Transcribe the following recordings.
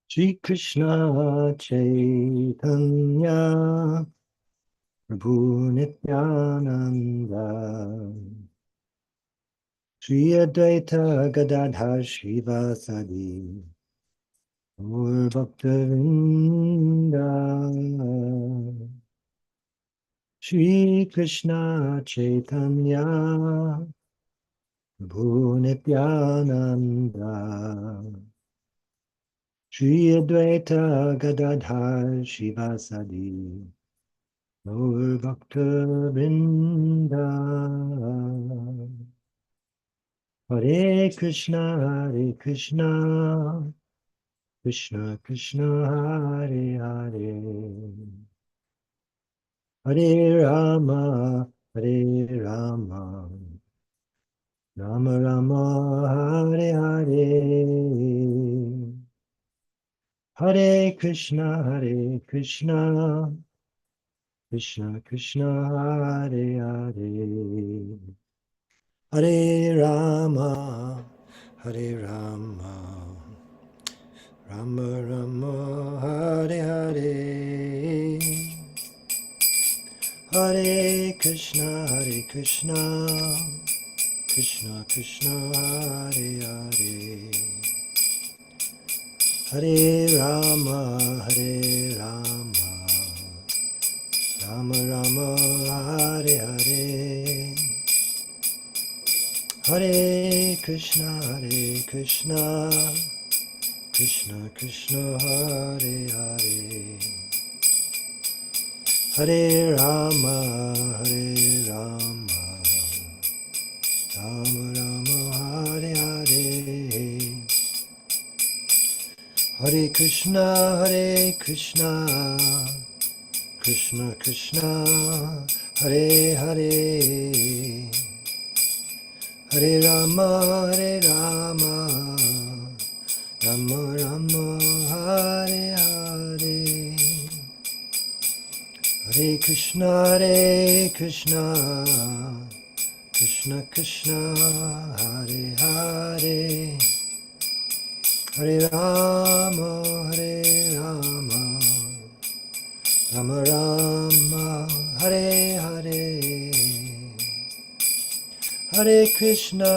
Shri Krishna Chaitanya Prabhu Nityananda Shri Advaita Gadadhar Shivasadi Gaur Bhaktavinda Shri Krishna Chaitanya Prabhu Nityananda Shri Advaita Gadadhar Shivasadi Gaur Bhaktavinda Hare Krishna, Krishna Krishna, Hare Hare, Hare Rama, Hare Rama, Rama Rama, Hare Hare, Hare Krishna, Krishna Krishna, Hare Hare, Hare Rama, Hare Rama. Rama Rama Hare Hare Hare Krishna Krishna Krishna Hare Hare Hare Rama Rama Rama Hare Hare Hare Krishna Krishna Krishna Hare Hare Hare Rama Rama Rama Hare Hare Hare Krishna Krishna Krishna Hare Hare Hare Rama Rama Rama Hare Hare Hare Krishna Krishna Krishna Hare Hare Hare Rama Rama Rama Hare Hare Hare Krishna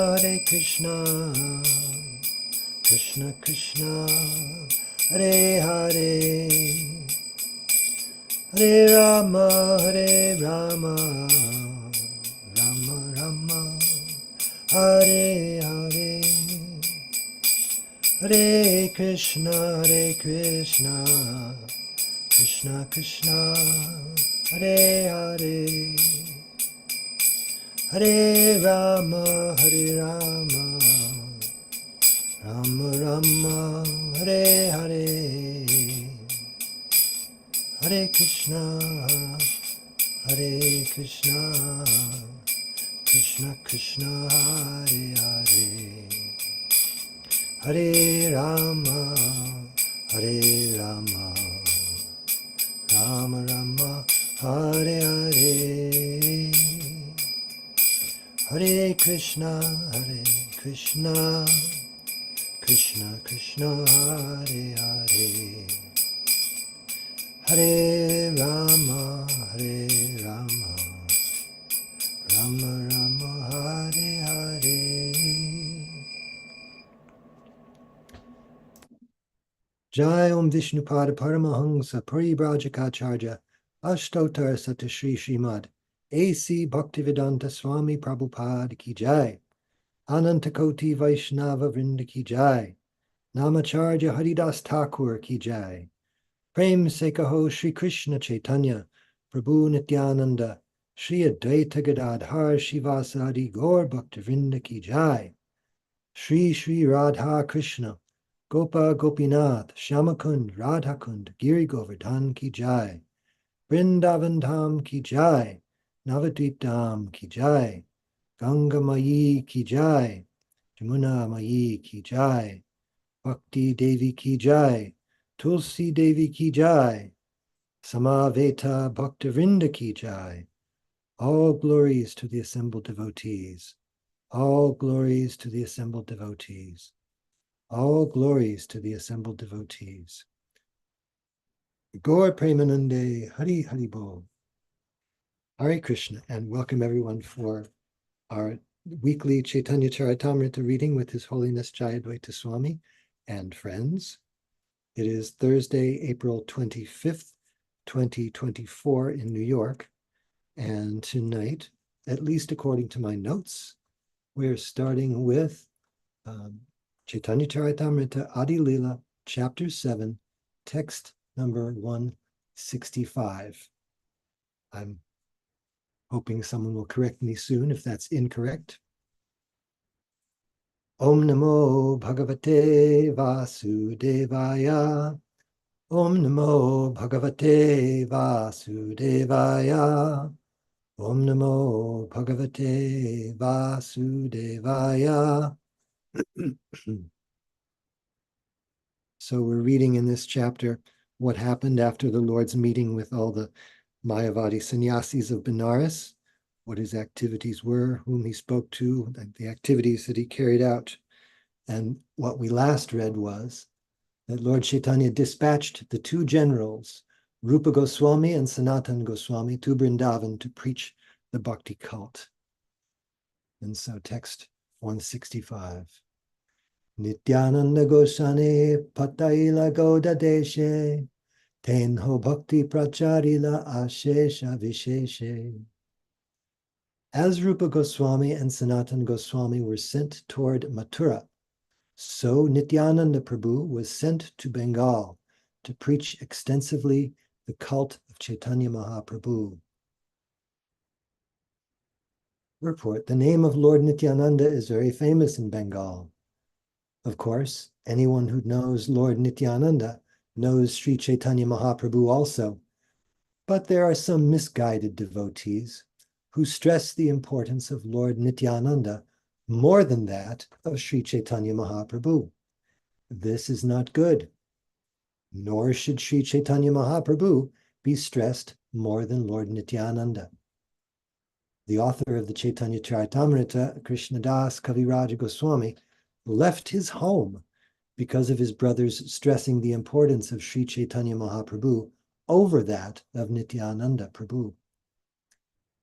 Krishna Krishna Hare Hare Hare Rama Rama Rama Hare Hare Hare Krishna Krishna Krishna Hare Hare Hare Rama Rama Rama Hare Hare Hare Krishna Krishna Krishna Hare Hare Hare Rama Rama Rama Hare Hare Hare Krishna Krishna Krishna Hare Hare Hare Rama Rama Rama Hare Hare Jai Om Vishnupada Paramahansa Paribrajacharya Ashtotar Satashri Srimad A.C. Bhaktivedanta Swami Prabhupada Ki Jai Anantakoti Vaishnava Vrinda Ki Jai Namacharya Haridas Thakur Ki Jai Prem Sekaho Shri Krishna Chaitanya Prabhu Nityananda Shri Advaita Gadadhar Shivasadi Gaur Bhaktivinoda Ki Jai Shri Shri Radha Krishna Gopa Gopinath Shyamakund Radhakund Giri Govardhan Ki Jai Vrindavan Dham Ki Jai Navadvip Dham Ki Jai Ganga Mayi Ki Jai Jamuna Mayi Ki Jai Bhakti Devi Ki Jai Tulsi Devi Ki Jai Samaveta Bhaktivinoda Ki Jai. All glories to the assembled devotees. All glories to the assembled devotees. All glories to the assembled devotees. Gaur Premanande, Hari Hari Bol. Hare Krishna, and welcome everyone for our weekly Caitanya Caritamrta reading with His Holiness Jayadvaita Swami and friends. It is Thursday, April 25th, 2024 in New York. And tonight, at least according to my notes, we're starting with Caitanya Caritamrta Adi Lila, Chapter 7, text number 165. I'm hoping someone will correct me soon if that's incorrect. Om Namo Bhagavate Vasudevaya. Om Namo Bhagavate Vasudevaya. Om Namo Bhagavate Vasudevaya. So we're reading in this chapter what happened after the Lord's meeting with all the Mayavadi sannyasis of Benares, what his activities were, whom he spoke to, the activities that he carried out. And what we last read was that Lord Chaitanya dispatched the two generals, Rupa Goswami and Sanatan Goswami, to Vrindavan to preach the bhakti cult. And so text 165. Nityananda Goswami Pataila Goda Deshe Tenho Bhakti Pracharila Ashesha Visheshe. As Rupa Goswami and Sanatan Goswami were sent toward Mathura, so Nityananda Prabhu was sent to Bengal to preach extensively the cult of Chaitanya Mahaprabhu. Report: the name of Lord Nityananda is very famous in Bengal. Of course, anyone who knows Lord Nityananda knows Sri Chaitanya Mahaprabhu also, but there are some misguided devotees who stress the importance of Lord Nityananda more than that of Sri Chaitanya Mahaprabhu. This is not good, nor should Sri Chaitanya Mahaprabhu be stressed more than Lord Nityananda. The author of the Caitanya Caritamrta, Krishnadas Kaviraja Goswami, left his home because of his brothers stressing the importance of Sri Chaitanya Mahaprabhu over that of Nityananda Prabhu.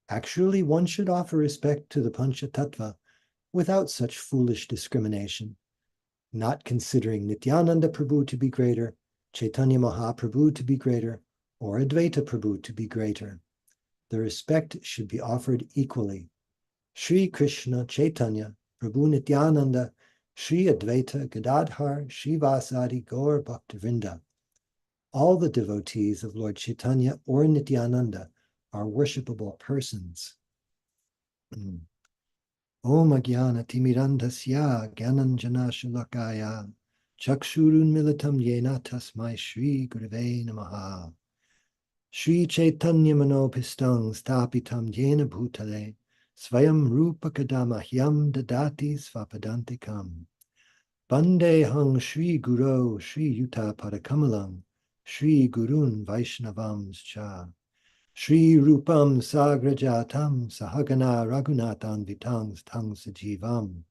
Actually, one should offer respect to the Panchatattva without such foolish discrimination, not considering Nityananda Prabhu to be greater, Chaitanya Mahaprabhu to be greater, or Advaita Prabhu to be greater. The respect should be offered equally. Sri Krishna Chaitanya Prabhu Nityananda Sri Advaita Gadadhar Srivasadi Gaur Bhaktivinoda. All the devotees of Lord Chaitanya or Nityananda are worshipable persons. Om Agyana Timirandasya Gyananjana Shulakaya Chakshurun Militam Yena Tasmai Shri Gurave Namaha. Shri Chaitanya Manopistang Stapitam Yena Bhutale Svayam Rupa Kadamahyam Dadati Svapadantikam. Bande Hang Shri Guru Shri Yuta Padakamalam Shri Gurun Vaishnavams Cha Shri Rupam Sagrajatam Sahagana Raghunathan Vitangs Tang Sajivam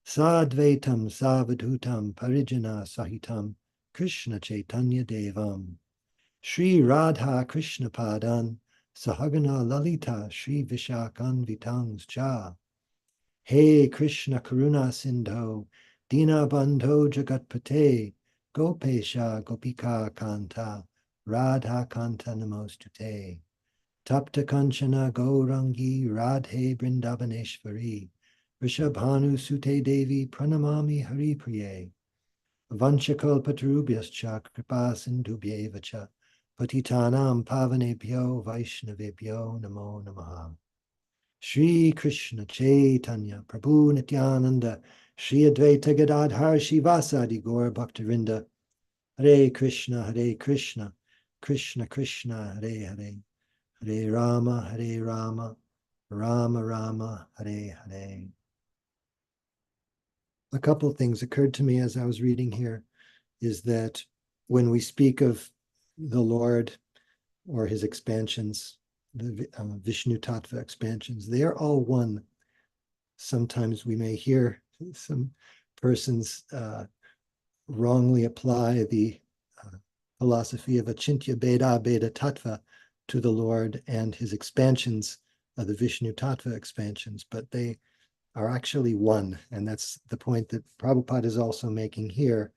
Sadvaitam Savadhutam Parijana Sahitam Krishna Chaitanya Devam Shri Radha Krishna Padan Sahagana Lalita Shri Vishakan Vitangs Cha. Hey Krishna Karuna Sindho Dina Bandho Jagatpate Gopesha Gopika Kanta Radha Kanta Namostute Tapta Kanchana Gaurangi Radhe Brindavaneshvari Rishabhanu Sute Devi Pranamami Hari Priye Vanchakalpatarubhyascha Kripa Sindhubhyevacha Patitanam Pavanebhyo Vaishnavebhyo Namo Namaha. Shri Krishna Chaitanya Prabhu Nityananda Shri Advaita Gadadhar Shivasadi Gaur Bhaktivinoda. Hare Krishna Krishna Krishna Hare Hare Hare Rama Rama Rama Hare Hare. A couple of things occurred to me as I was reading here is that when we speak of the Lord or his expansions, the Vishnu Tattva expansions, they are all one. Sometimes we may hear some persons wrongly apply the philosophy of Achintya Bheda Bheda Tattva to the Lord and his expansions, the Vishnu Tattva expansions, but they are actually one. And that's the point that Prabhupada is also making here.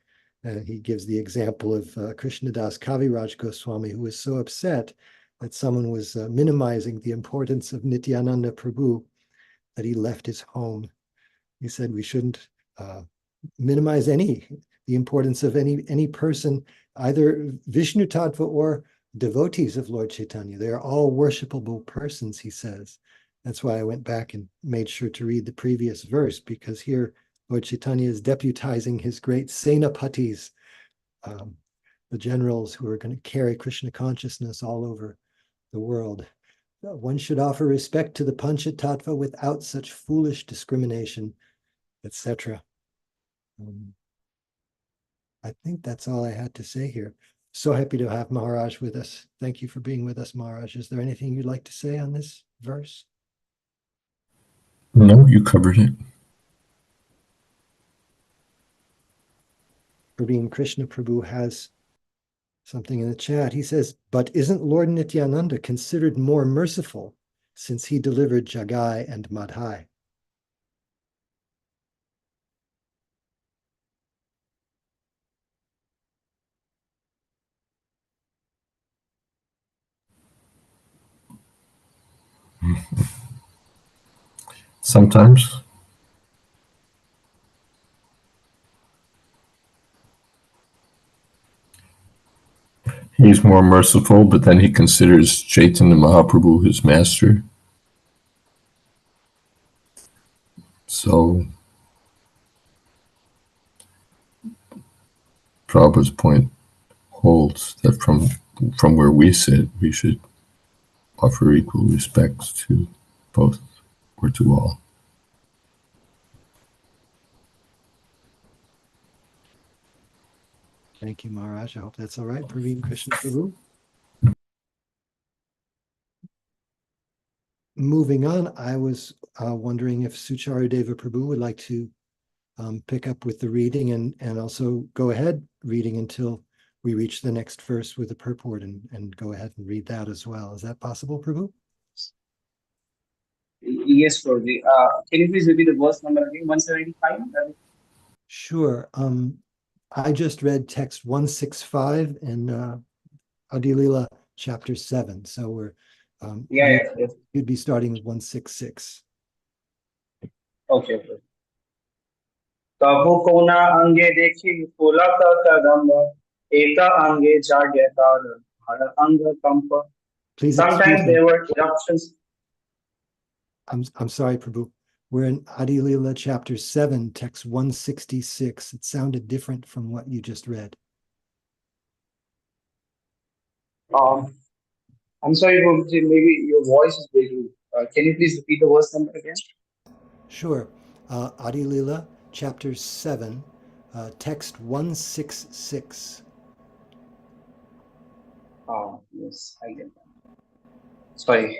He gives the example of Krishnadas Kaviraj Goswami, who was so upset that someone was minimizing the importance of Nityananda Prabhu that he left his home. He said we shouldn't minimize the importance of any person, either Vishnu Tattva or devotees of Lord Chaitanya. They are all worshipable persons, he says. That's why I went back and made sure to read the previous verse, because here Lord Chaitanya is deputizing his great Senapatis, the generals who are going to carry Krishna consciousness all over the world. One should offer respect to the Pancha Tattva without such foolish discrimination, etc. I think that's all I had to say here. So happy to have Maharaj with us. Thank you for being with us, Maharaj. Is there anything you'd like to say on this verse? No, you covered it. Praveen Krishna Prabhu has something in the chat. He says, but isn't Lord Nityananda considered more merciful since he delivered Jagai and Madhai? Sometimes he's more merciful, but then he considers Chaitanya Mahaprabhu his master. So Prabhupada's point holds that from where we sit, we should offer equal respect to both or to all. Thank you, Maharaj. I hope that's all right. Praveen Krishna Prabhu. Moving on, I was wondering if Sucharadeva Prabhu would like to pick up with the reading and also go ahead reading until we reach the next verse with the purport and go ahead and read that as well. Is that possible, Prabhu? Yes, Prabhuji. Can you please repeat the verse number again? 175? Sure. I just read text 165 and Adilila chapter 7. So we're Yes. you'd be starting with 166. Okay. Tabu kona ange dekhi pula ka kadam eta ange jagyatar hara anga kampa. Please Sometimes there were eruptions. I'm sorry, Prabhu. We're in Adi Lila chapter 7, text 166. It sounded different from what you just read. I'm sorry, Prabhuji, maybe your voice is breaking. Can you please repeat the verse number again? Sure. Adi Lila chapter 7, text 166. Yes, I get that. Sorry.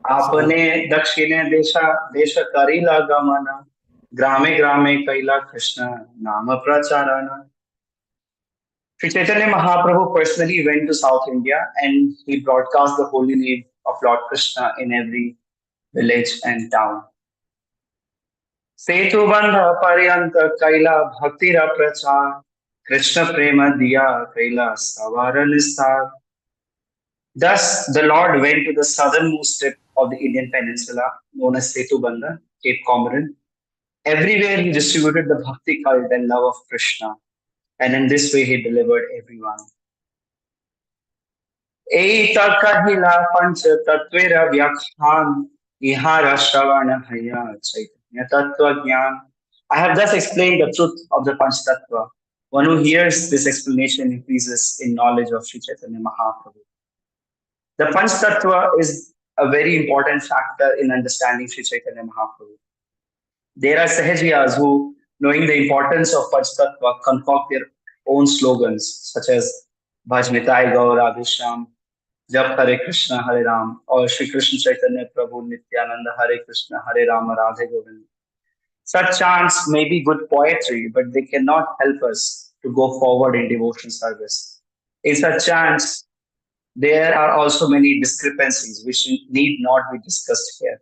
आपने दक्षिणे देश करीला गमन ग्रामे ग्रामे कैला कृष्ण नाम प्रचारण. Sri Chaitanya Mahaprabhu personally went to South India and he broadcast the holy name of Lord Krishna in every village and town. Setu bandha paryant kaila bhaktira prachar Krishna prema diya kaila savara nistar. Thus, the Lord went to the southernmost tip of the Indian peninsula, known as Setubandha, Cape Comorin. Everywhere he distributed the bhakti cult and love of Krishna, and in this way he delivered everyone. Eita kahila pancha tatvera vyakhyan ihara shravana bhaya chaitanya tattva jnana. I have thus explained the truth of the Panch Tattva. One who hears this explanation increases in knowledge of Sri Chaitanya Mahaprabhu. The Panch Tattva is a very important factor in understanding Sri Chaitanya Mahaprabhu. There are Sahajiyas who, knowing the importance of Panch Tattva, concoct their own slogans such as Bhajmitai Gaur Radhesham, Jap Hare Krishna Hare Ram, or Shri Krishna Chaitanya Prabhu Nityananda Hare Krishna Hare Rama Radhe Govind. Such chants may be good poetry, but they cannot help us to go forward in devotional service. In such chants, there are also many discrepancies which need not be discussed here.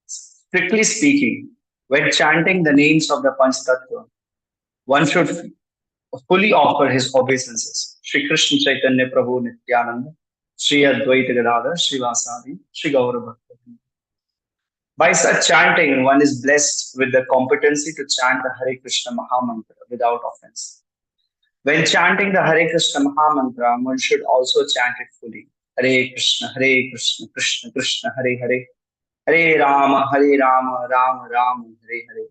Strictly speaking, when chanting the names of the Panch Tattva, one should fully offer his obeisances. Shri Krishna Chaitanya Prabhu Nityananda, Shri Advaita Gadadhar, Shri Vasadi, Shri Gaura Bhakta. By such chanting, one is blessed with the competency to chant the Hare Krishna Mahamantra without offense. When chanting the Hare Krishna Mahamantra, one should also chant it fully. Hare Krishna, Krishna Krishna, Hare Hare, Hare Rama, Rama Rama, Hare Hare.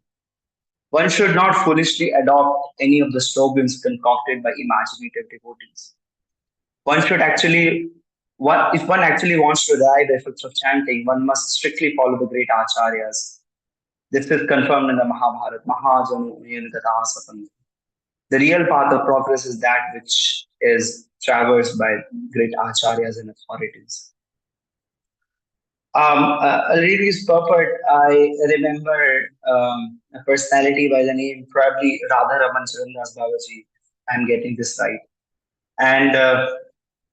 One should not foolishly adopt any of the slogans concocted by imaginative devotees. If one actually wants to derive the effects of chanting, one must strictly follow the great acharyas. This is confirmed in the Mahabharata. Mahajanu Niyantata Sapanta. The real path of progress is that which is traversed by great acharyas and authorities. A lady's purport, I remember a personality by the name, probably Radharaman Charandas Babaji. I'm getting this right. And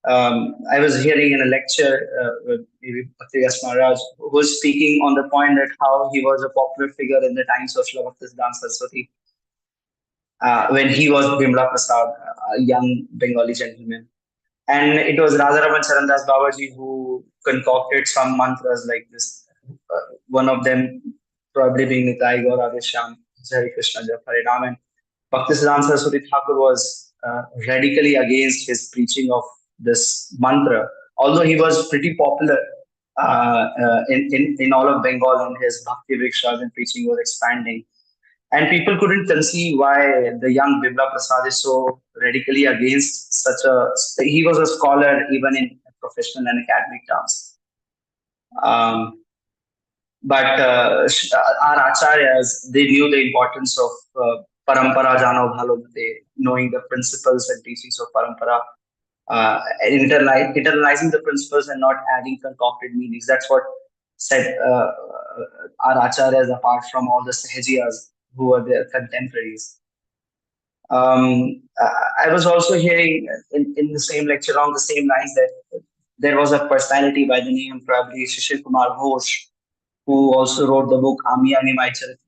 I was hearing in a lecture with maybe Patriyas Maharaj, who was speaking on the point that how he was a popular figure in the times of Srila Bhaktisiddhanta Saraswati, when he was Bimla Prasad, a young Bengali gentleman. And it was Radharaman Charandas Babaji who concocted some mantras like this. One of them probably being Nitai Gaur Adeshyam, Hare Krishna Jap Hare Ram. And Bhaktisiddhanta Saraswati Thakur was radically against his preaching of this mantra, although he was pretty popular in all of Bengal, and his Bhakti Vrikshas and preaching was expanding. And people couldn't conceive why the young Bibla Prasad is so radically against such a. He was a scholar even in professional and academic terms. But our acharyas, they knew the importance of parampara jano bhalo mate, knowing the principles and teachings of parampara, internalizing the principles and not adding concocted meanings. That's what said our acharyas, apart from all the sahajiyas who were their contemporaries. I was also hearing in the same lecture along the same lines that there was a personality by the name probably Shishir Kumar Ghosh, who also wrote the book Amiya Nimai Charita.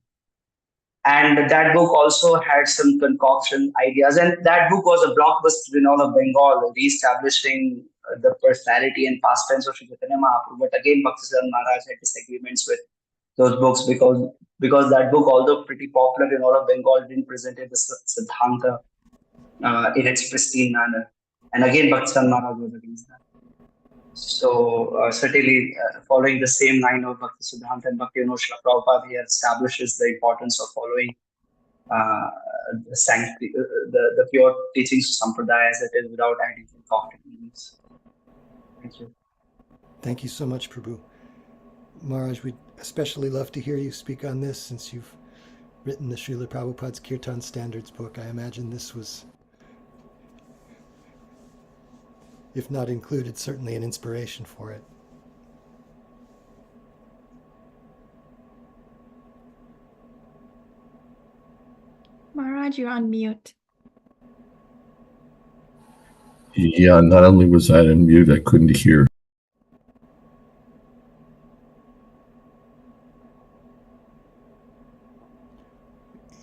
And that book also had some concoction ideas. And that book was a blockbuster in all of Bengal, re-establishing the personality and pastimes of Sri Chaitanya Mahaprabhu. But again, Bhaktisiddhanta Maharaj had disagreements with those books because that book, although pretty popular in all of Bengal, didn't present the Siddhanta in its pristine manner. And again, Bhaktisiddhanta Maharaj was against that. So certainly following the same line of Bhaktisiddhanta and Bhaktivinoda Srila Prabhupada, he establishes the importance of following the pure teachings of Sampradaya as it is without adding concocted meanings. Thank you. Thank you so much, Prabhu. Maharaj, we'd especially love to hear you speak on this since you've written the Srila Prabhupada's Kirtan Standards book. I imagine this was, if not included, certainly an inspiration for it. Maharaj, you're on mute. Yeah, not only was I on mute, I couldn't hear.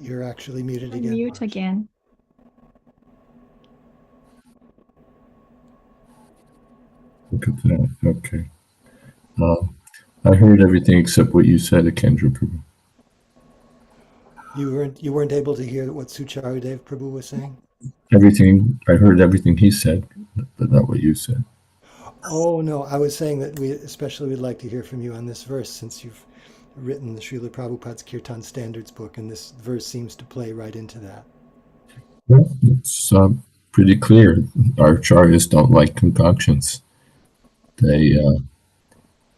You're actually muted again. Mute Maharaj. again. Look at that. Okay. I heard everything except what you said, Akendra Prabhu. You weren't able to hear what Sucharudev Prabhu was saying? I heard everything he said, but not what you said. Oh, no, I was saying that we especially would like to hear from you on this verse since you've written the Srila Prabhupada's Kirtan Standards book, and this verse seems to play right into that. Well, it's pretty clear. Our acharyas don't like concoctions. They,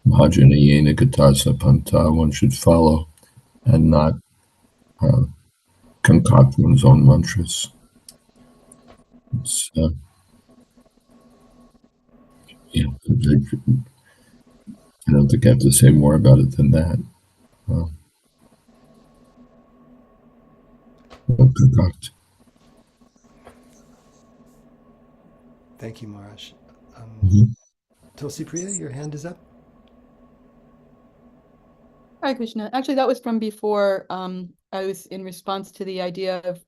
Mahajana Yena Gatasa Panta, one should follow and not concoct one's own mantras. It's, I don't think I have to say more about it than that. Don't concoct. Thank you, Maharaj. Mhm. Tulsi Priya, your hand is up. Hi, Krishna. Actually, that was from before. I was in response to the idea of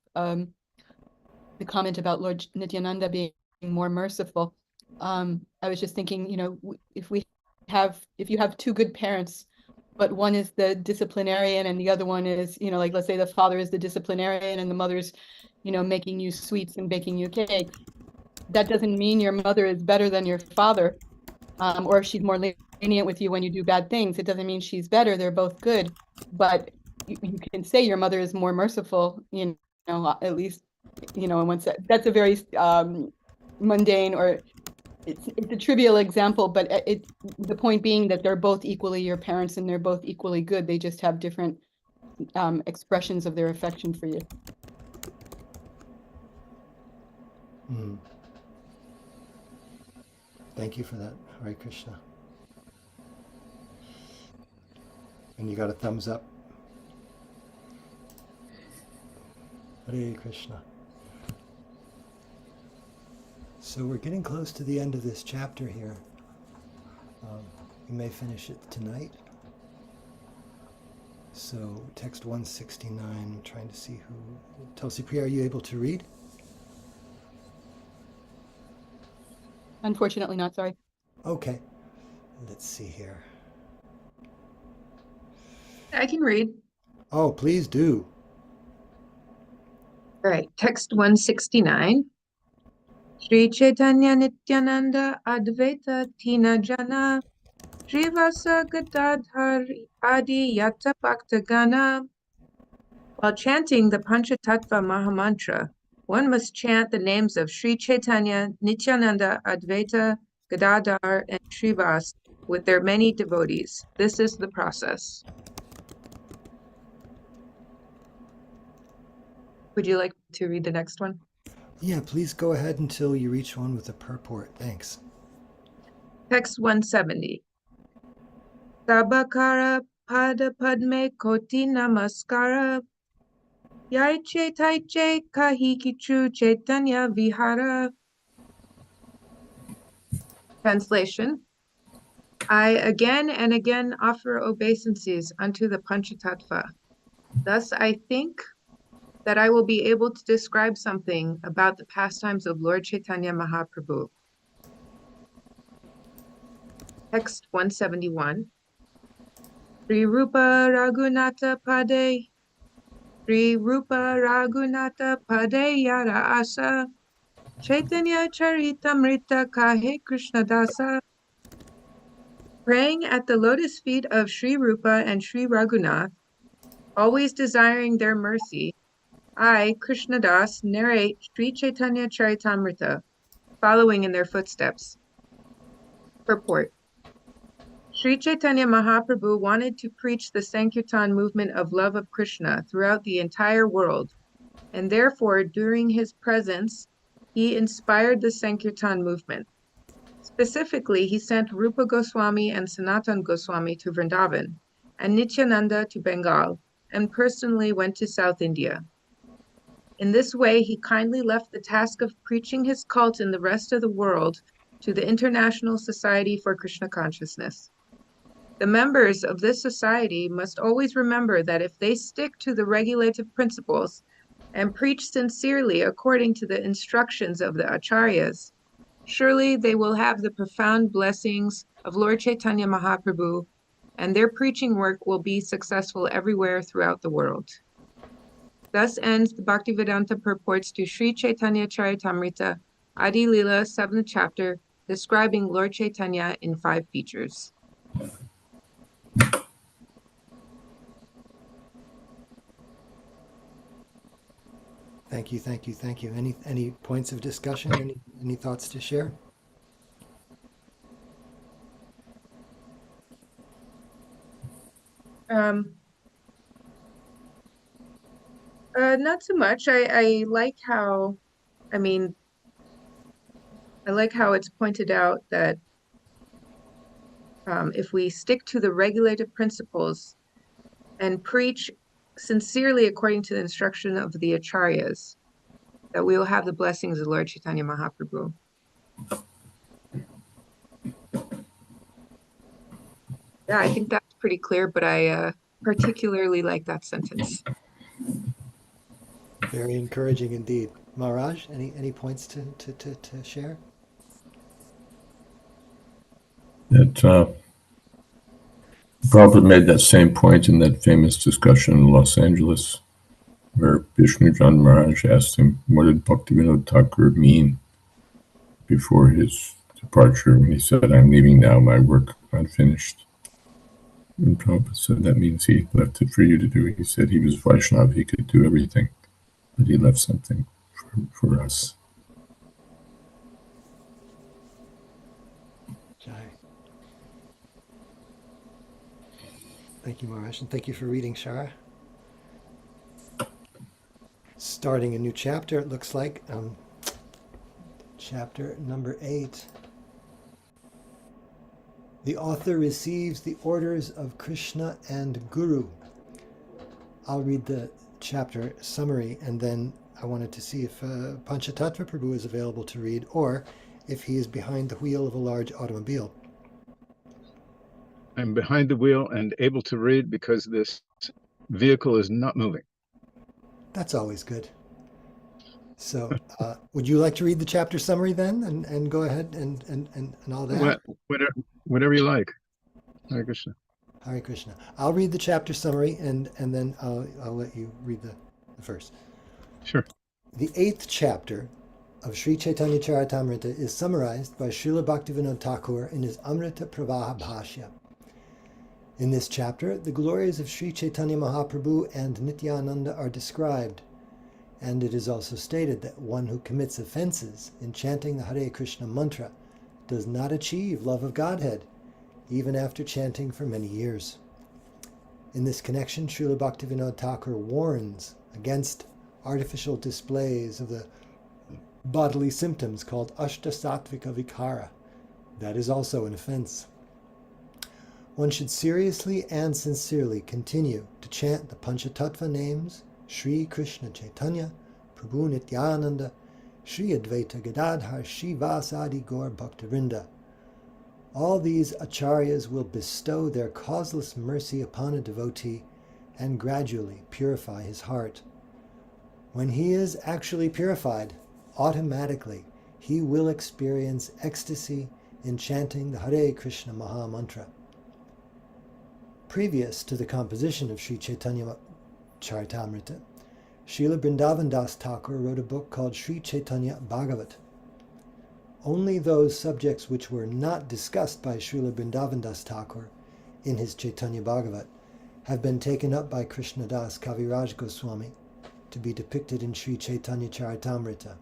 the comment about Lord Nityananda being more merciful. I was just thinking, if you have two good parents, but one is the disciplinarian and the other one is, like let's say the father is the disciplinarian and the mother's, making you sweets and baking you cake. That doesn't mean your mother is better than your father, or if she's more lenient with you when you do bad things. It doesn't mean she's better. They're both good, but you can say your mother is more merciful, at least, in one sense. That's a very mundane, or it's a trivial example, but the point being that they're both equally your parents and they're both equally good. They just have different expressions of their affection for you. Thank you for that, Hare Krishna. And you got a thumbs up. Hare Krishna. So we're getting close to the end of this chapter here. We may finish it tonight. So text 169, I'm trying to see who... Tulsi Priya, are you able to read? Unfortunately not, sorry. Okay. Let's see here. I can read. Oh, please do. All right, text 169. Sri Chaitanya Nityananda Advaita Tina Jana Srivasa Gadadhar Adi Yata Bhaktagana. While chanting the Panchatattva Mahamantra, one must chant the names of Sri Chaitanya, Nityananda, Advaita, Gadadhar, and Srivas with their many devotees. This is the process. Would you like to read the next one? Yeah, please go ahead until you reach one with the purport. Thanks. Text 170. Sabakara pada padme koti namaskara Yaiche taiche kahikichu chaitanya vihara. Translation. I again and again offer obeisances unto the Panchatattva. Thus I think that I will be able to describe something about the pastimes of Lord Chaitanya Mahaprabhu. Text 171. Sri Rupa Raghunatha Pade, Sri Rupa Raghunatha Pade Yara Asa, Caitanya Caritamrta Kahe Krishna Dasa. Praying at the lotus feet of Sri Rupa and Sri Raghunath, always desiring their mercy, I, Krishna Das, narrate Sri Chaitanya Caritamrta, following in their footsteps. Purport. Sri Chaitanya Mahaprabhu wanted to preach the Sankirtan movement of love of Krishna throughout the entire world, and therefore, during his presence, he inspired the Sankirtan movement. Specifically, he sent Rupa Goswami and Sanatan Goswami to Vrindavan, and Nityananda to Bengal, and personally went to South India. In this way, he kindly left the task of preaching his cult in the rest of the world to the International Society for Krishna Consciousness. The members of this society must always remember that if they stick to the regulative principles and preach sincerely according to the instructions of the acharyas, surely they will have the profound blessings of Lord Chaitanya Mahaprabhu, and their preaching work will be successful everywhere throughout the world. Thus ends the Bhaktivedanta purports to Sri Chaitanya Caritamrta, Adi Lila, 7th chapter, describing Lord Chaitanya in 5 features. Thank you, thank you, thank you. Any points of discussion? Any thoughts to share? Not so much. I like how, I like how it's pointed out that if we stick to the regulative principles and preach sincerely according to the instruction of the acharyas, that we will have the blessings of Lord Chaitanya Mahaprabhu. Yeah, I think that's pretty clear, but I particularly like that sentence. Very encouraging indeed. Maharaj, any points to share? That Prabhupada made that same point in that famous discussion in Los Angeles, where Vishnu Jan Maharaj asked him, what did Bhaktivinoda Thakur mean before his departure when he said, I'm leaving now, my work unfinished? And Prabhupada said, that means he left it for you to do. He said he was Vaishnava, he could do everything, but he left something for us. Jai. Thank you, Maharaj, and thank you for reading, Shara. Starting a new chapter, it looks like. Chapter number 8. The author receives the orders of Krishna and Guru. I'll read the chapter summary, and then I wanted to see if Panchatattva Prabhu is available to read, or if he is behind the wheel of a large automobile. I'm behind the wheel and able to read because this vehicle is not moving. That's always good. So would you like to read the chapter summary then, and go ahead and all that? Whatever you like. Hare Krishna. Hare Krishna. I'll read the chapter summary, and then I'll let you read the verse. Sure. The 8th chapter of Sri Caitanya Caritamrta is summarized by Srila Bhaktivinoda Thakur in his Amrita Pravaha Bhashya. In this chapter, the glories of Sri Chaitanya Mahaprabhu and Nityananda are described, and it is also stated that one who commits offenses in chanting the Hare Krishna mantra does not achieve love of Godhead, even after chanting for many years. In this connection, Srila Bhaktivinoda Thakur warns against artificial displays of the bodily symptoms called Ashtasattvika Vikara. That is also an offense. One should seriously and sincerely continue to chant the Panchatattva names Sri Krishna Chaitanya, Prabhu Nityananda, Sri Advaita Gadadhar, Srivasadi Gaur Bhaktivinoda. All these acharyas will bestow their causeless mercy upon a devotee and gradually purify his heart. When he is actually purified, automatically he will experience ecstasy in chanting the Hare Krishna Maha Mantra. Previous to the composition of Sri Caitanya Caritamrta, Srila Vrindavan Das Thakur wrote a book called Sri Chaitanya Bhagavat. Only those subjects which were not discussed by Srila Vrindavan Das Thakur in his Chaitanya Bhagavat have been taken up by Krishnadas Kaviraj Goswami to be depicted in Sri Chaitanya Caritamrta.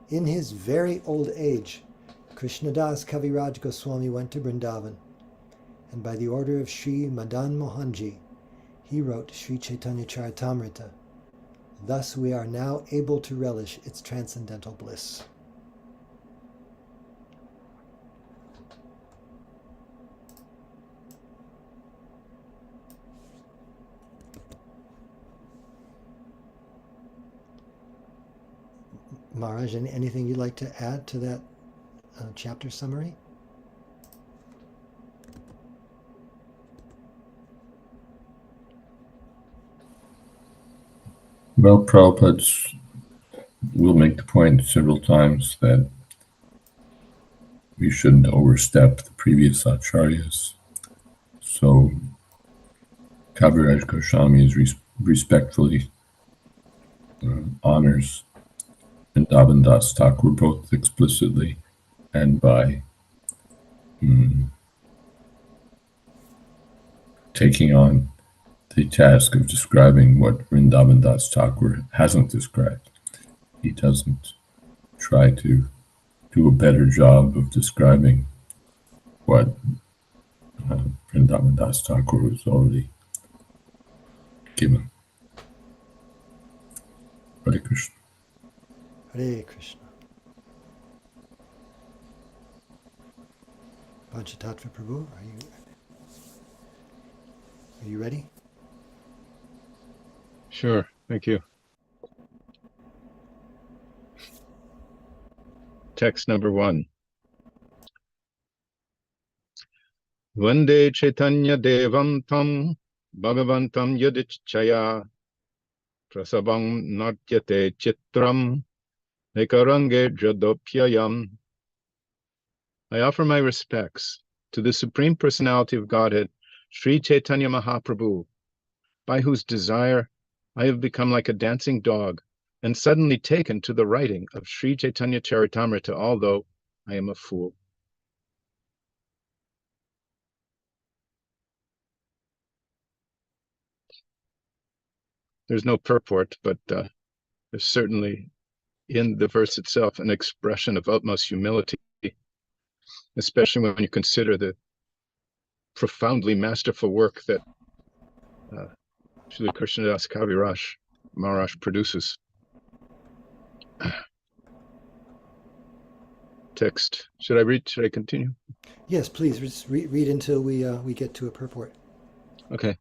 In his very old age, Krishnadas Kaviraj Goswami went to Vrindavan, and by the order of Sri Madan Mohanji, he wrote Sri Chaitanya Caritamrta. Thus we are now able to relish its transcendental bliss. Maharaj, anything you'd like to add to that chapter summary? Well, Prabhupada will make the point several times that we shouldn't overstep the previous acharyas. So Kaviraj Goswami is respectfully honors Vrindavan Das Thakur both explicitly and by taking on the task of describing what Vrindavan Das Thakur hasn't described. He doesn't try to do a better job of describing what Vrindavan Das Thakur has already given. Hare Krishna. Hare Krishna. Panchatattva Prabhu, are you ready? Sure. Thank you. Text number 1. Vande Chaitanya Devam Tam Bhagavantam Yadichaya Prasabam Natyate Chitram Nekarange Jadopyayam. I offer my respects to the Supreme Personality of Godhead, Sri Chaitanya Mahaprabhu, by whose desire I have become like a dancing dog and suddenly taken to the writing of Sri Caitanya Caritamrta, although I am a fool. There's no purport, but there's certainly in the verse itself an expression of utmost humility, especially when you consider the profoundly masterful work that Srila Krishnadas Kaviraj Maharaj produces. Text. Should I read? Should I continue? Yes, please. Just read until we get to a purport. Okay.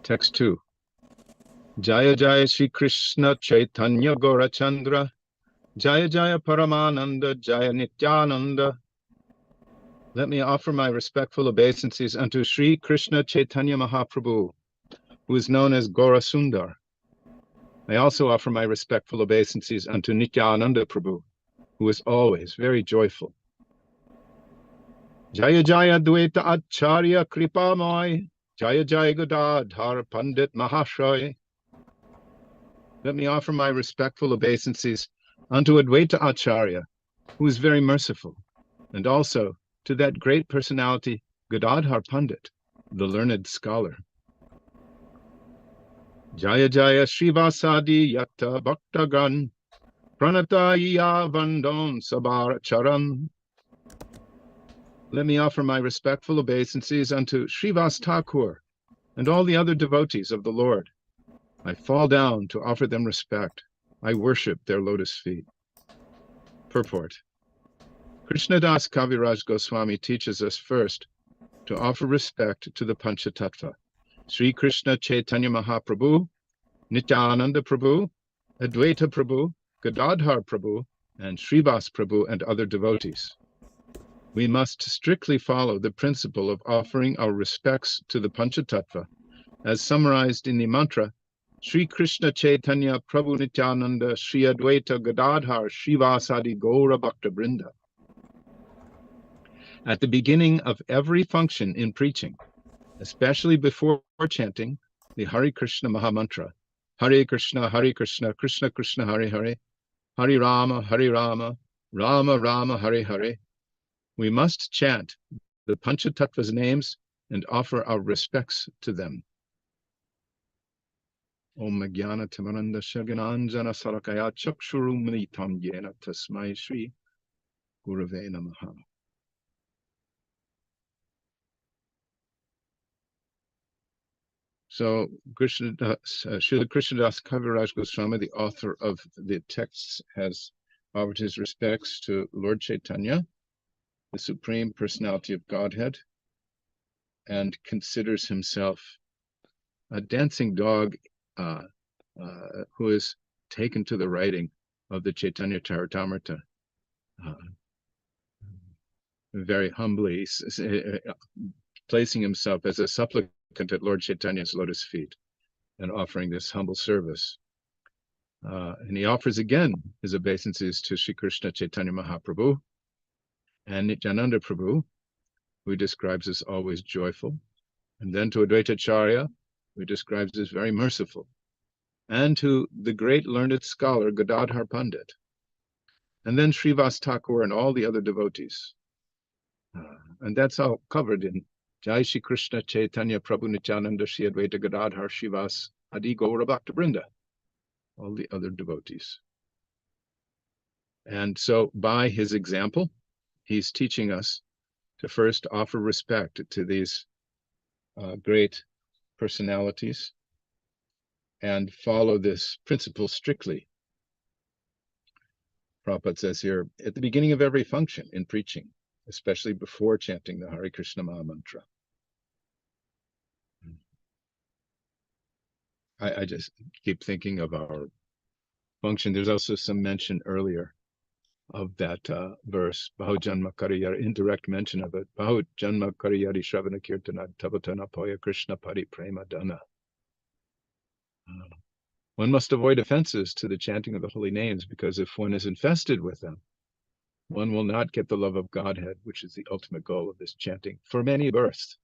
Text 2. Jaya Jaya Shri Krishna Chaitanya Gaurachandra Jaya Jaya Paramananda Jaya Nityananda. Let me offer my respectful obeisances unto Sri Krishna Chaitanya Mahaprabhu, who is known as Gaurasundar. I also offer my respectful obeisances unto Nityananda Prabhu, who is always very joyful. Jaya Jaya Dvaita Acharya Kripamai Jaya Jaya Gadadhar Pandit Mahashay. Let me offer my respectful obeisances unto Advaita Acharya, who is very merciful, and also to that great personality, Gadadhar Pandit, the learned scholar. Jaya Jaya Srivasadi Yatta Bhaktagan Pranataya Vandon Sabar Charam. Let me offer my respectful obeisances unto Srivas Thakur and all the other devotees of the Lord. I fall down to offer them respect. I worship their lotus feet. Purport. Krishnadas Kaviraj Goswami teaches us first to offer respect to the Panchatattva, Sri Krishna Chaitanya Mahaprabhu, Nityananda Prabhu, Advaita Prabhu, Gadadhar Prabhu, and Srivas Prabhu and other devotees. We must strictly follow the principle of offering our respects to the Panchatattva, as summarized in the mantra, Sri Krishna Chaitanya Prabhu Nityananda Sri Advaita Gadadhar Srivasadi Gaura Bhakta Brinda. At the beginning of every function in preaching, especially before chanting the Hare Krishna Mahamantra, Hare Krishna, Krishna Krishna, Hare Hare, Hare Rama, Rama Rama, Hare Hare, we must chant the Panchatattva's names and offer our respects to them. Om Jnana Timaranda Shagananjana Sarakaya Chakshurumnitam Yena Tasmai Shri Gurave Namaha. So Srila Krishnadas Kaviraj Goswami, the author of the texts, has offered his respects to Lord Chaitanya, the Supreme Personality of Godhead, and considers himself a dancing dog who is taken to the writing of the Caitanya Caritamrta. Very humbly placing himself as a supplicant at Lord Chaitanya's lotus feet and offering this humble service. And he offers again his obeisances to Sri Krishna Chaitanya Mahaprabhu and Nityananda Prabhu, who he describes as always joyful, and then to Advaita Acharya, who he describes as very merciful, and to the great learned scholar Gadadhar Pandit, and then Srivas Thakur and all the other devotees. And that's all covered in Jai Shri Krishna Chaitanya Prabhu Nityananda Shri Advaita Gadadhar Srivas Adi Gaura Bhakta Brinda, all the other devotees. And so by his example, he's teaching us to first offer respect to these great personalities and follow this principle strictly. Prabhupada says here, at the beginning of every function in preaching, especially before chanting the Hare Krishna Maha Mantra. I just keep thinking of our function. There's also some mention earlier of that verse, Bahujanma Kariyari, indirect mention of it, Bahujanma Kariyari Shravana Kirtana Tavatana Poya Krishna Pari Prema Dana. One must avoid offenses to the chanting of the holy names, because if one is infested with them, one will not get the love of Godhead, which is the ultimate goal of this chanting, for many births.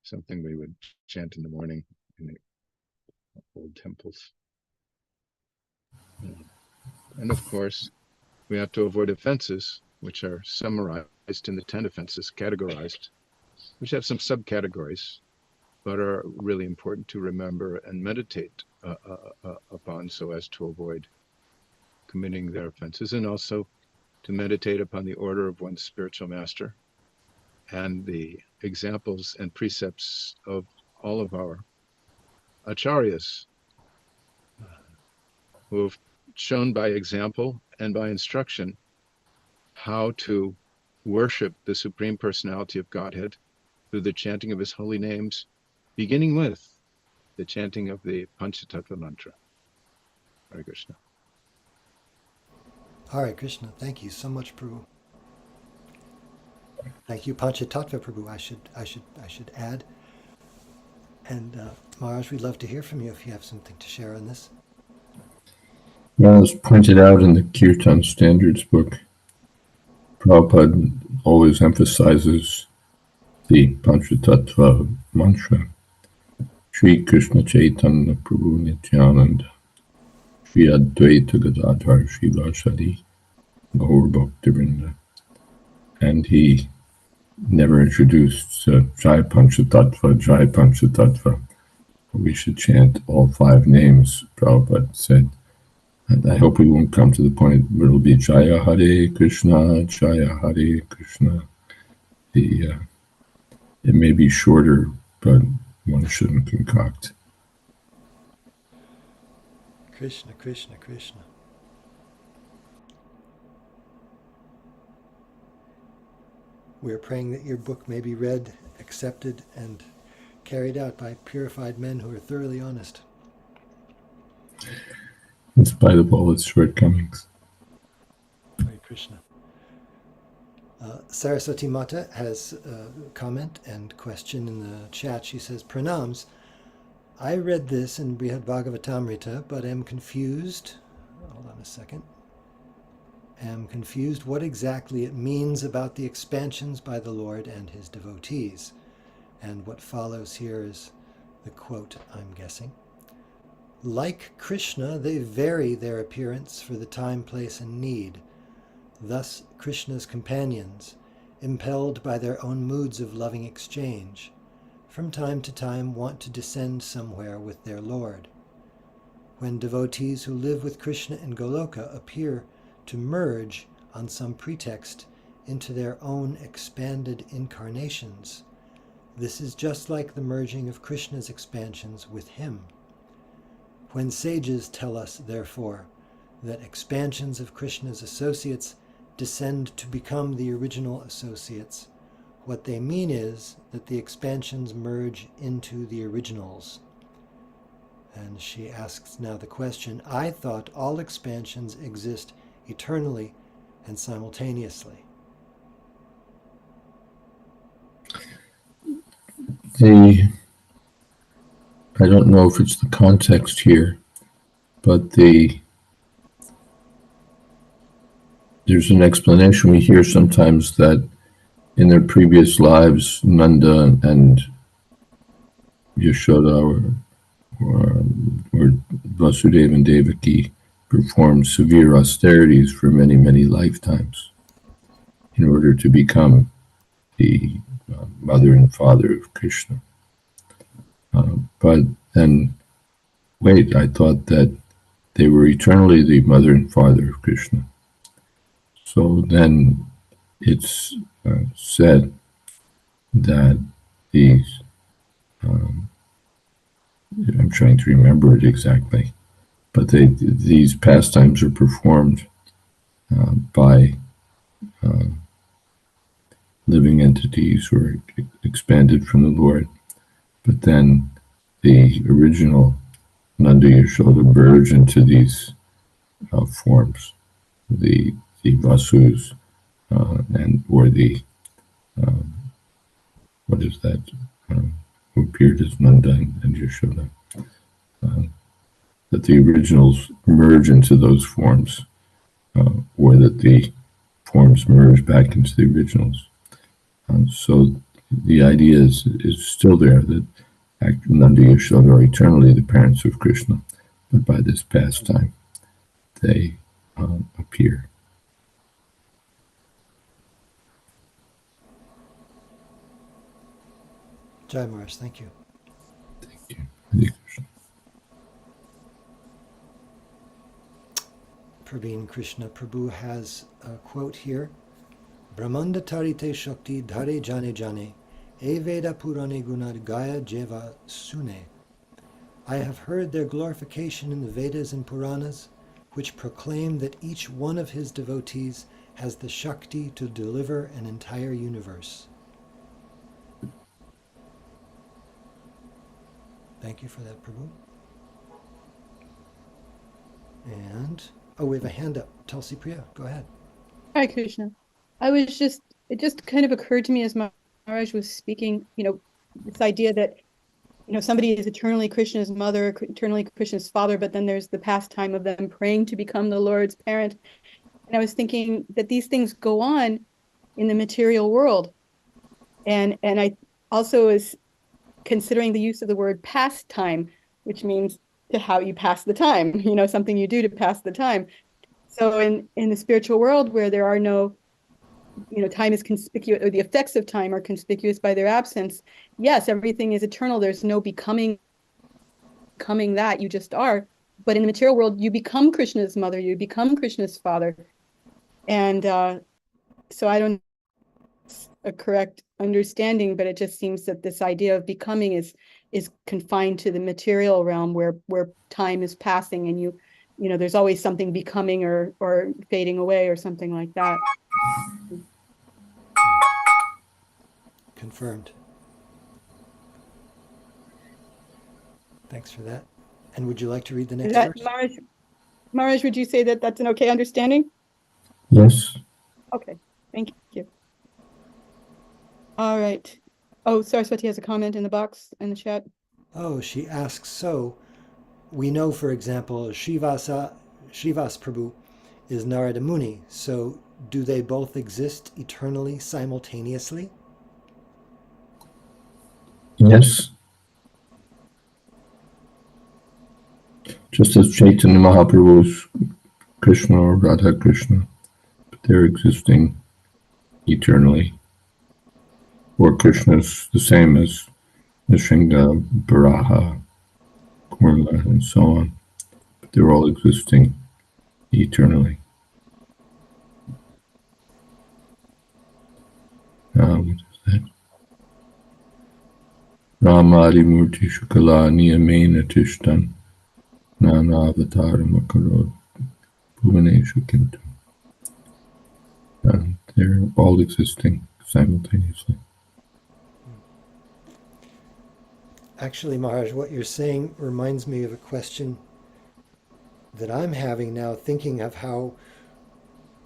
Something we would chant in the morning in the old temples. And of course, we have to avoid offenses, which are summarized in the 10 offenses, categorized, which have some subcategories, but are really important to remember and meditate upon, so as to avoid committing their offenses, and also to meditate upon the order of one's spiritual master and the examples and precepts of all of our acharyas, who have shown by example and by instruction how to worship the Supreme Personality of Godhead through the chanting of his holy names, beginning with the chanting of the Panchatattva mantra. Hare Krishna. Hare Krishna. Thank you so much, Prabhu. Thank you, Panchatattva Prabhu. I should add. And Maharaj, we'd love to hear from you if you have something to share on this. Well, as pointed out in the Kirtan Standards book, Prabhupada always emphasizes the Panchatattva mantra. Sri Krishna Chaitanya Prabhu Nityananda, Sri Advaita Gadadhar Shivasadi, Gaur Bhaktivinoda. And he never introduced Jai Panchatattva. We should chant all 5 names, Prabhupada said. And I hope we won't come to the point where it'll be Jaya Hare Krishna, Jaya Hare Krishna. It may be shorter, but one shouldn't concoct. Krishna, Krishna, Krishna. We are praying that your book may be read, accepted, and carried out by purified men who are thoroughly honest. In spite of all its shortcomings. Hare Krishna. Saraswati Mata has a comment and question in the chat. She says, Pranams, I read this in Srimad-Bhagavatam, but am confused. Hold on a second. Am confused what exactly it means about the expansions by the Lord and his devotees. And what follows here is the quote, I'm guessing. Like Krishna, they vary their appearance for the time, place, and need. Thus, Krishna's companions, impelled by their own moods of loving exchange, from time to time want to descend somewhere with their Lord. When devotees who live with Krishna in Goloka appear to merge on some pretext into their own expanded incarnations, this is just like the merging of Krishna's expansions with him. When sages tell us, therefore, that expansions of Krishna's associates descend to become the original associates, what they mean is that the expansions merge into the originals. And she asks now the question, I thought all expansions exist eternally and simultaneously. I don't know if it's the context here, but there's an explanation we hear sometimes that in their previous lives, Nanda and Yashoda or Vasudeva and Devaki performed severe austerities for many, many lifetimes in order to become the mother and father of Krishna. But then, wait, I thought that they were eternally the mother and father of Krishna. So then it's said that these, I'm trying to remember it exactly, but these pastimes are performed by living entities who are expanded from the Lord. But then the original Nanda Yashoda merge into these forms, the Vasus, or the what is that? Who appeared as Nanda and Yashoda? That the originals merge into those forms, or that the forms merge back into the originals. So the idea is still there that Nanda and Yashoda are eternally the parents of Krishna, but by this pastime they appear. Jai Maharaj, thank you. Thank you. Hare Krishna. Praveen Krishna Prabhu has a quote here. Brahmanda tarite shakti dhare jane jane, e veda purane gunad gaya jeva sune. I have heard their glorification in the Vedas and Puranas, which proclaim that each one of his devotees has the Shakti to deliver an entire universe. Thank you for that, Prabhu. And, we have a hand up. Tulsi Priya, go ahead. Hi, Krishna. It just kind of occurred to me as Maharaj was speaking, this idea that, somebody is eternally Krishna's mother, eternally Krishna's father, but then there's the pastime of them praying to become the Lord's parent. And I was thinking that these things go on in the material world. And I also was considering the use of the word pastime, which means to how you pass the time, something you do to pass the time. So in the spiritual world where there are no, time is conspicuous, or the effects of time are conspicuous by their absence. Yes, everything is eternal. There's no becoming that, you just are. But in the material world, you become Krishna's mother, you become Krishna's father. And so I don't know if it's a correct understanding, but it just seems that this idea of becoming is confined to the material realm where time is passing, and there's always something becoming or fading away or something like that. Confirmed. Thanks for that. And would you like to read the next verse? Maharaj, would you say that that's an okay understanding? Yes. Okay, thank you. All right. Oh, Saraswati has a comment in the box in the chat. Oh, she asks, so we know, for example, Srivas Prabhu is Narada Muni, so do they both exist eternally simultaneously? Yes. Just as Chaitanya Mahaprabhu is Krishna or Radha Krishna, but they're existing eternally. Or Krishna is the same as Nishinga, Baraha, Kurma, and so on. But they're all existing eternally. What is that? Ramadi Murti Shukala Niyamena Tishtan Nana Avatar Makarod Bhuvaneshu Kintu. They're all existing simultaneously. Actually, Maharaj, what you're saying reminds me of a question that I'm having now, thinking of how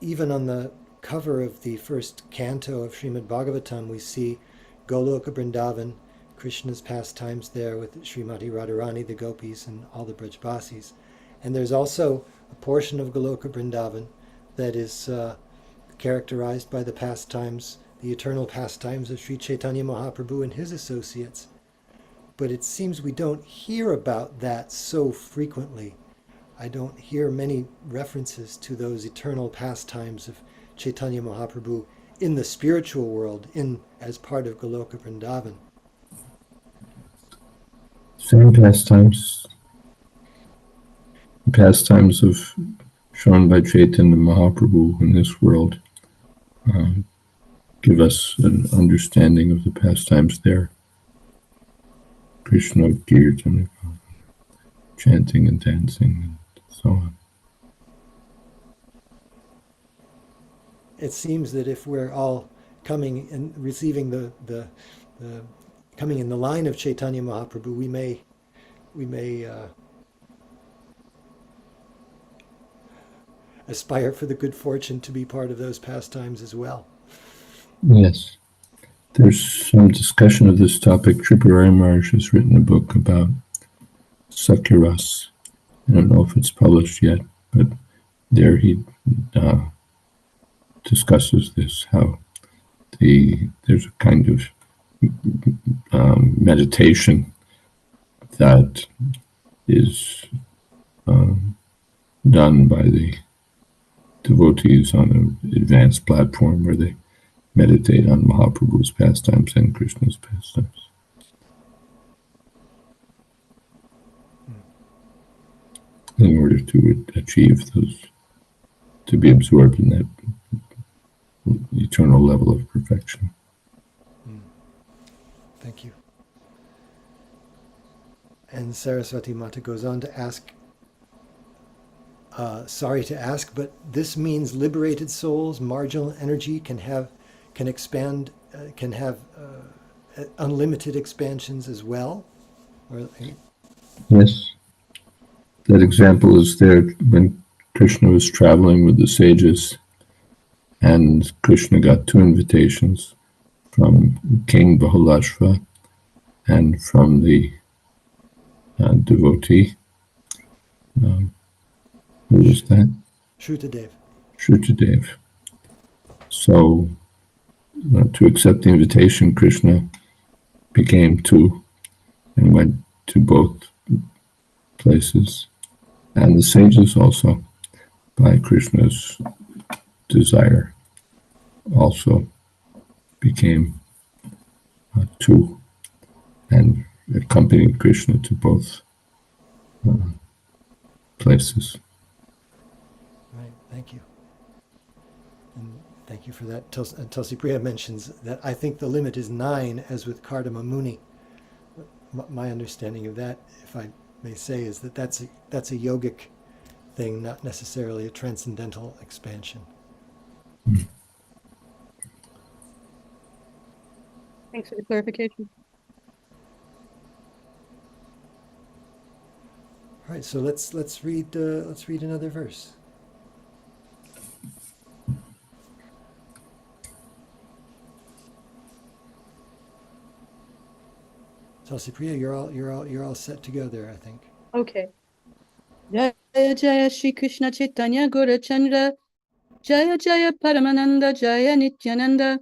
even on the cover of the first canto of Srimad-Bhagavatam, we see Goloka Vrindavan, Krishna's pastimes there with Srimati Radharani, the gopis, and all the Brajbasis. And there's also a portion of Goloka Vrindavan that is characterized by the pastimes, the eternal pastimes of Sri Caitanya Mahaprabhu and his associates. But it seems we don't hear about that so frequently. I don't hear many references to those eternal pastimes of Caitanya Mahaprabhu in the spiritual world, as part of Goloka Vrindavan. Same pastimes. The pastimes shown by Chaitanya Mahaprabhu in this world give us an understanding of the pastimes there. Krishna, Kirtan, chanting and dancing, and so on. It seems that if we're all coming and receiving the coming in the line of Chaitanya Mahaprabhu, we may aspire for the good fortune to be part of those pastimes as well. Yes. There's some discussion of this topic. Tripurari Maharaj has written a book about Sakyaras. I don't know if it's published yet, but there he discusses this, how there's a kind of meditation that is done by the devotees on an advanced platform where they meditate on Mahaprabhu's pastimes and Krishna's pastimes. In order to achieve those, to be absorbed in that eternal level of perfection. Thank you. And Saraswati Mata goes on to ask, sorry to ask, but this means liberated souls, marginal energy can have unlimited expansions as well? Yes. That example is there when Krishna was traveling with the sages, and Krishna got two invitations from King Bahulashva and from the devotee. Who was that? Shrutadev. Shrutadev. So, to accept the invitation, Krishna became two and went to both places. And the sages also, by Krishna's desire, also became two and accompanied Krishna to both places. Right, thank you. And thank you for that. Tulsi Priya mentions that I think the limit is 9, as with Kardama Muni. My understanding of that, if I may say, is that that's a yogic thing, not necessarily a transcendental expansion. Thanks for the clarification. All right, so let's read another verse. Tulsi Priya, you're all set to go there, I think. Okay. Jaya Jaya Shri Krishna Chaitanya Guru Chandra Jaya Jaya Paramananda Jaya Nityananda.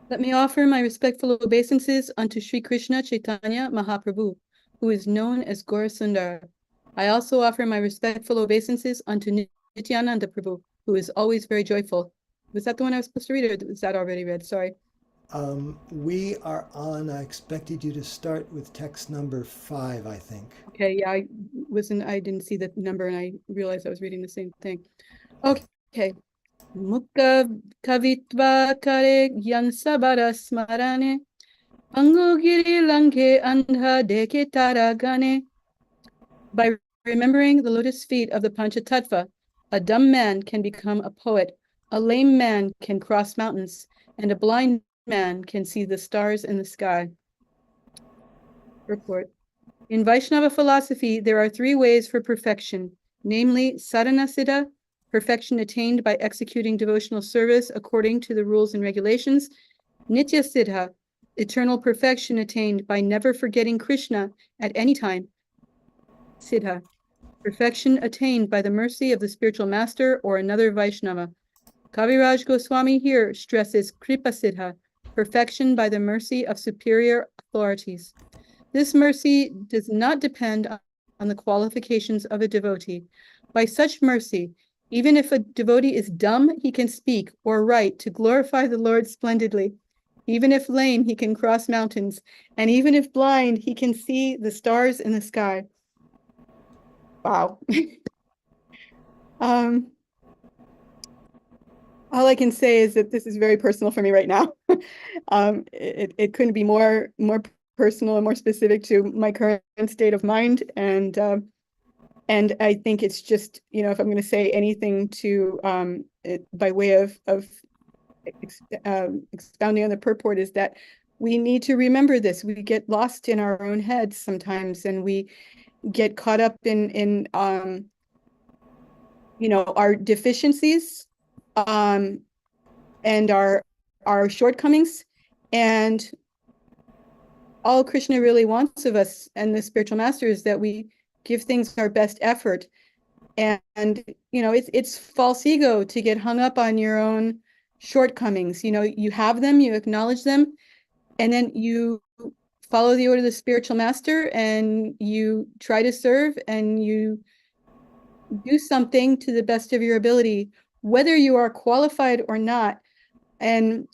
Let me offer my respectful obeisances unto Shri Krishna Chaitanya Mahaprabhu, who is known as Gaurasundar. I also offer my respectful obeisances unto Nityananda Prabhu, who is always very joyful. Was that the one I was supposed to read, or was that already read? Sorry. We are on, I expected you to start with text number 5, I think. Okay, yeah, I didn't see the number and I realized I was reading the same thing. Okay. Mukha kavitva kare yansabara smarane angugiri langhe andha deke taragane. By remembering the lotus feet of the Panchatattva, a dumb man can become a poet, a lame man can cross mountains, and a blind man can see the stars in the sky. Report. In Vaishnava philosophy, there are 3 ways for perfection, namely sadhana siddha, perfection attained by executing devotional service according to the rules and regulations; nitya siddha, eternal perfection attained by never forgetting Krishna at any time; siddha, perfection attained by the mercy of the spiritual master or another Vaishnava. Kaviraj Goswami here stresses kripa siddha, perfection by the mercy of superior authorities. This mercy does not depend on the qualifications of a devotee. By such mercy, even if a devotee is dumb, he can speak or write to glorify the Lord splendidly. Even if lame, he can cross mountains. And even if blind, he can see the stars in the sky. Wow. All I can say is that this is very personal for me right now. It couldn't be more personal and more specific to my current state of mind. And I think it's just, if I'm going to say anything to by way of expounding on the purport, is that we need to remember this. We get lost in our own heads sometimes, and we get caught up in our deficiencies, and our shortcomings, and all Krishna really wants of us and the spiritual master is that we give things our best effort. And it's false ego to get hung up on your own shortcomings. You have them, you acknowledge them, and then you follow the order of the spiritual master and you try to serve and you do something to the best of your ability, whether you are qualified or not. And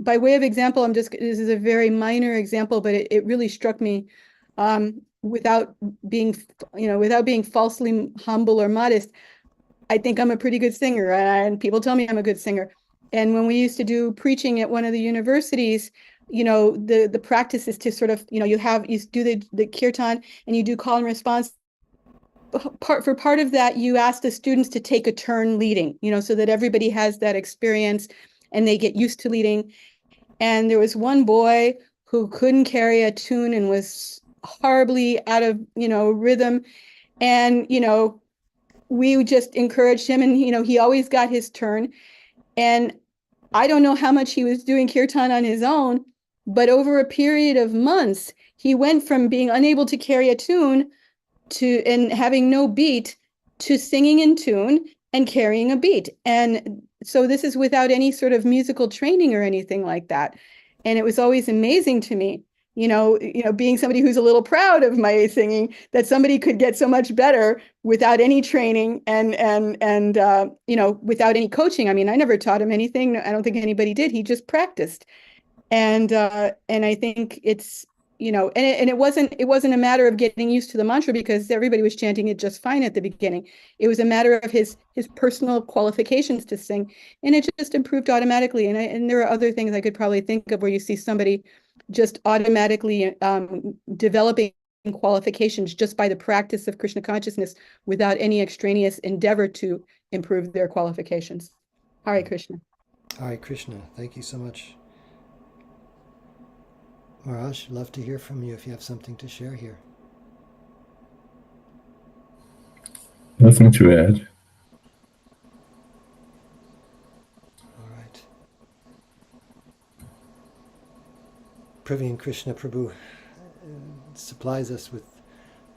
by way of example, this is a very minor example, but it really struck me, without being falsely humble or modest. I think I'm a pretty good singer, and people tell me I'm a good singer. And when we used to do preaching at one of the universities, the practice is to sort of, you do the kirtan and you do call and response. For part of that, you ask the students to take a turn leading, so that everybody has that experience and they get used to leading. And there was one boy who couldn't carry a tune and was horribly out of, rhythm. And, we just encouraged him, and, he always got his turn. And I don't know how much he was doing kirtan on his own, but over a period of months, he went from being unable to carry a tune and having no beat to singing in tune and carrying a beat. And so this is without any sort of musical training or anything like that. And it was always amazing to me, being somebody who's a little proud of my singing, that somebody could get so much better without any training and without any coaching. I mean, I never taught him anything. I don't think anybody did. He just practiced. And I think it's, and it wasn't a matter of getting used to the mantra because everybody was chanting it just fine at the beginning. It was a matter of his personal qualifications to sing, and it just improved automatically. And there are other things I could probably think of where you see somebody just automatically developing qualifications just by the practice of Krishna consciousness without any extraneous endeavor to improve their qualifications. Hare Krishna. Hare Krishna. Thank you so much. Maharaj, love to hear from you if you have something to share here. Nothing to add. All right. Praveen Krishna Prabhu supplies us with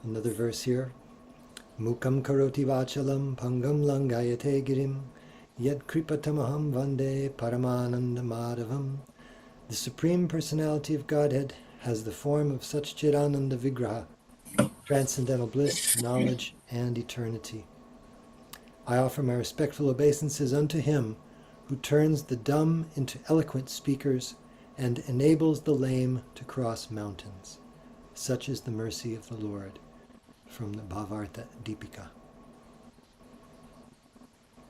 another verse here. Mukam karoti vachalam pangam langayate girim yat kripatamaham vande paramananda madhavam. The Supreme Personality of Godhead has the form of such Chidananda Vigraha, transcendental bliss, knowledge, and eternity. I offer my respectful obeisances unto him who turns the dumb into eloquent speakers and enables the lame to cross mountains. Such is the mercy of the Lord. From the Bhavarta Deepika.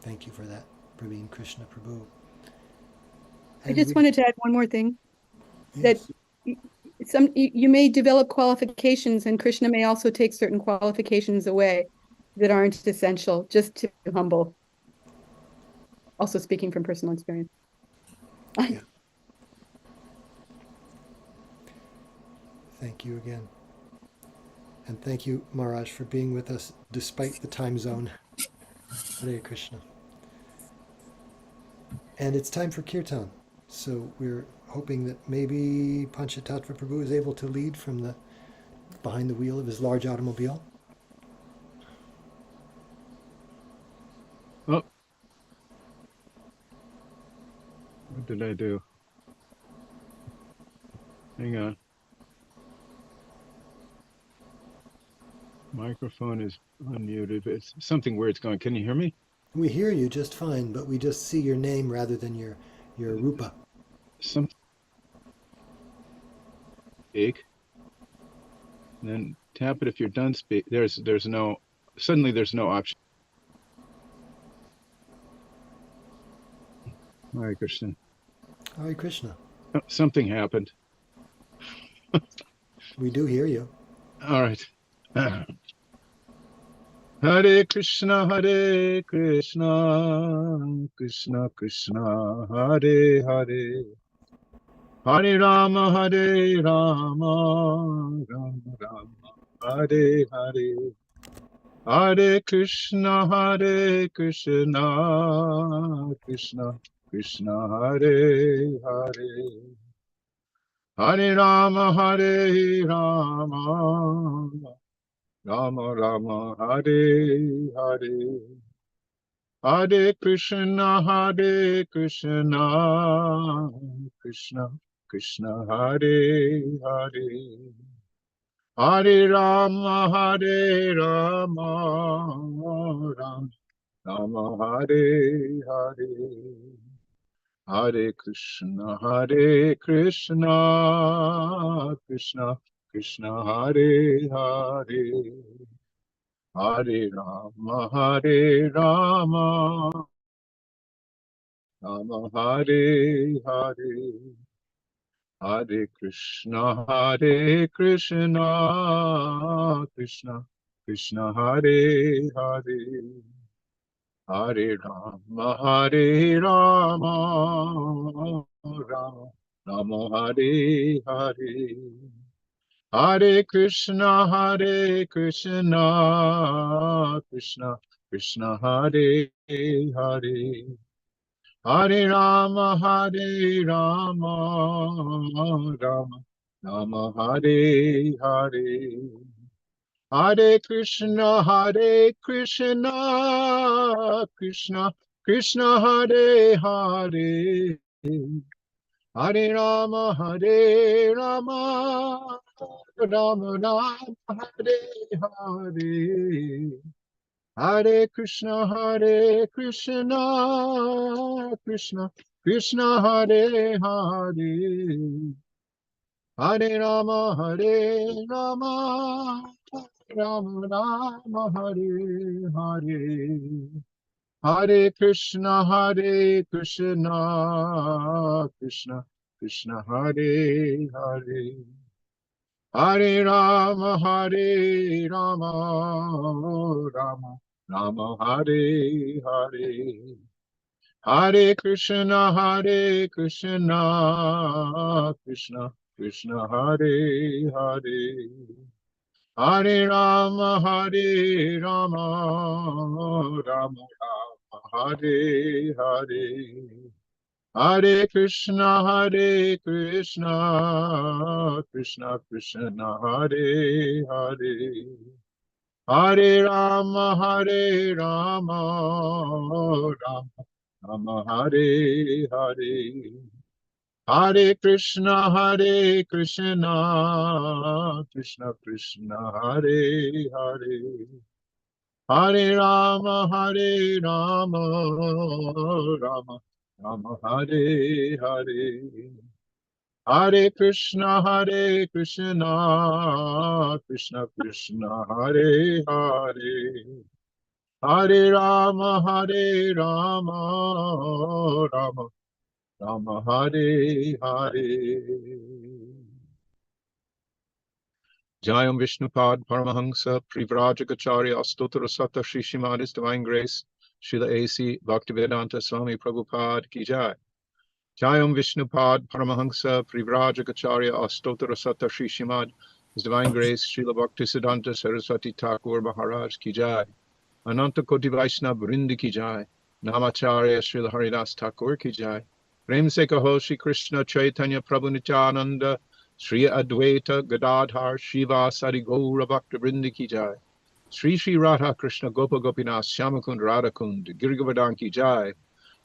Thank you for that, Praveen Krishna Prabhu. I just wanted to add one more thing. Yes. That you may develop qualifications, and Krishna may also take certain qualifications away that aren't essential, just to be humble. Also speaking from personal experience. Yeah. Thank you again. And thank you, Maharaj, for being with us despite the time zone. Hare Krishna. And it's time for Kirtan. So we're hoping that maybe Panchatattva Prabhu is able to lead from behind the wheel of his large automobile. Oh. What did I do? Hang on. Microphone is unmuted. It's something weird's going. Can you hear me? We hear you just fine, but we just see your name rather than your rupa. Some speak. Then tap it if you're done speak. There's no option. Hare Krishna. Hare Krishna. Oh, something happened. We do hear you. All right. Hare Krishna, Hare Krishna, Krishna Krishna, Hare Hare, Hare Rama, Rama Rama, Hare Hare. Hare Krishna, Krishna Krishna, Hare Hare, Hare Rama, Rama Rama, Hare Hare, Hare Krishna, Krishna Krishna, Hare Hare, Hare Rama, Rama Hare Hare, Hare Krishna, Krishna Krishna, Hare Hare, Hare Rama, Rama Hare Hare, Hare Krishna, Krishna Krishna, Hare Hare, Hare Rama, Rama Hare Hare, Hare Krishna, Krishna Krishna, Hare Hare, Hare Rama, Rama Hare Hare, Hare Krishna, Krishna Krishna, Hare Hare, Hare Rama, Rama Rama, Hare Hare, Hare Krishna, Krishna Krishna, Hare Hare, Hare Rama, Rama Rama, Hare Hare, Hare Krishna, Krishna Krishna, Hare Hare, Hare Rama, Rama Hare Hare, Hare Krishna, Krishna Krishna, Hare Hare, Hare Rama, Rama Hare Hare, Hare Krishna, Krishna Krishna, Hare Hare, Hare Rama, Rama Hare Hare, Hare Krishna, Krishna Krishna, Hare Hare, Hare Rama, Rama Hare Hare, Hare Krishna, Krishna Krishna, Hare Hare, Hare Rama, Rama Hare Hare. Jayam Vishnupad Paramahansa Privrajagacharya Astotra Sata Shri Srimad His Divine Grace Srila A.C. Bhaktivedanta Swami Prabhupada Ki Jai. Jayam Vishnupad Paramahansa Privrajagacharya Astotra Sata Shri Srimad His Divine Grace Srila Bhaktisiddhanta Saraswati Thakur Maharaj Ki Jai. Ananta Koti Vaishnava Vrindi Ki Jai. Namacharya Srila Haridas Thakur Ki Jai. Prem Se Kaho Shri Krishna Chaitanya Prabhu Nityananda Sri Advaita Gadadhar Shiva Sari Gaura Bhakta Vrindi Ki Jai. Sri Sri Radha Krishna Gopa Gopinath Shyamakund Radhakund Girgavardhan Ki Jai.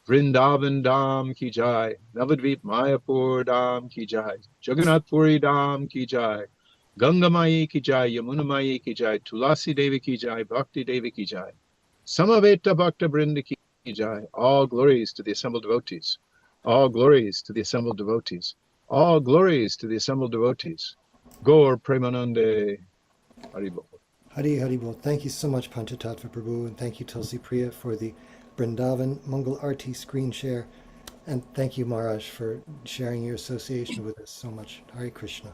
Vrindavan Dham Ki Jai. Navadvip Mayapur Dham Ki Jai. Jagannath Puri Dham Ki Jai. Ganga Mai Ki Jai. Yamuna Mai Ki Jai. Tulasi Devi Ki Jai. Bhakti Devi Ki Jai. Samaveta Bhakta Vrinda Ki Jai. All glories to the assembled devotees. All glories to the assembled devotees. All glories to the assembled devotees. Gaur Premanande Haribol. Hari Hari Bol. Thank you so much, Panchatattva Prabhu, and thank you, Tulsi Priya, for the Vrindavan Mangal Arti screen share. And thank you, Maharaj, for sharing your association with us so much. Hare Krishna.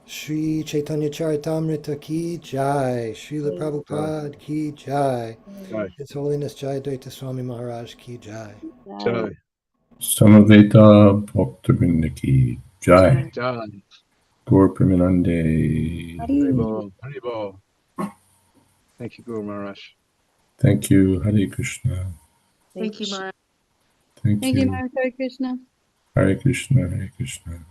Shri Caitanya Caritamrta Ki Jai. Srila Prabhupada Ki Jai. Jai. His Holiness Jayadvaita Swami Maharaj Ki Jai. Jai. Samaveta Bhaktivinoda Ki Jai. Jai. Gaur Premanande. Haribol, Haribol. Thank you, Guru Maharaj. Thank you. Hare Krishna. Thank you, Maharaj. Thank Thank you, you. Maharaj. Hare Krishna. Hare Krishna. Hare Krishna.